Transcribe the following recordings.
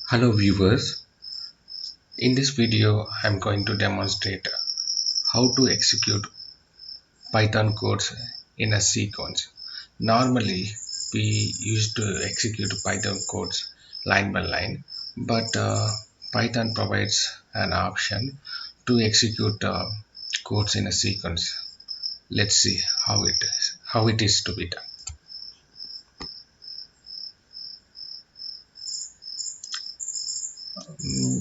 Hello viewers, in this video I am going to demonstrate how to execute Python codes in a sequence. Normally we used to execute Python codes line by line, but Python provides an option to execute codes in a sequence. Let's see how it is to be done.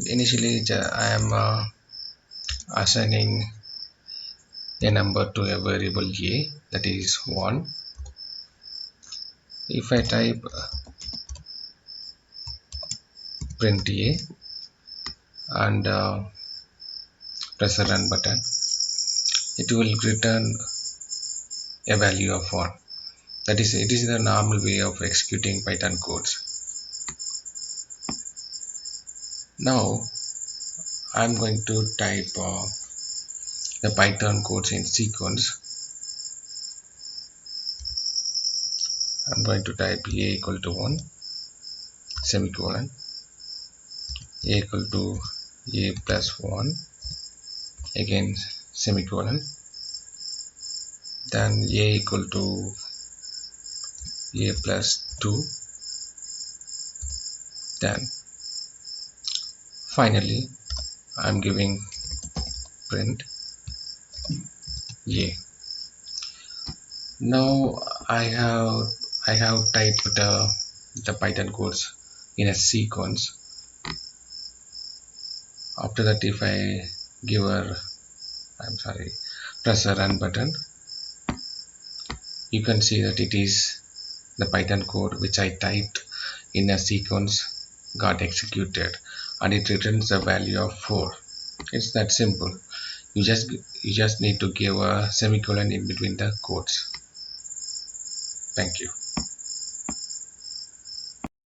Initially I am assigning a number to a variable a, that is 1. If I type print a and press the run button, it will return a value of 1. That is, it is the normal way of executing Python codes. Now I'm going to type the Python codes in sequence. I'm going to type a equal to 1 semicolon, a equal to a plus 1, again semicolon, then a equal to a plus 2, then finally I'm giving print a. Now I have typed the Python codes in a sequence. After that, if I press the run button, you can see that it is the Python code which I typed in a sequence got executed, and it returns the value of 4. It's that simple. You just need to give a semicolon in between the quotes. Thank you.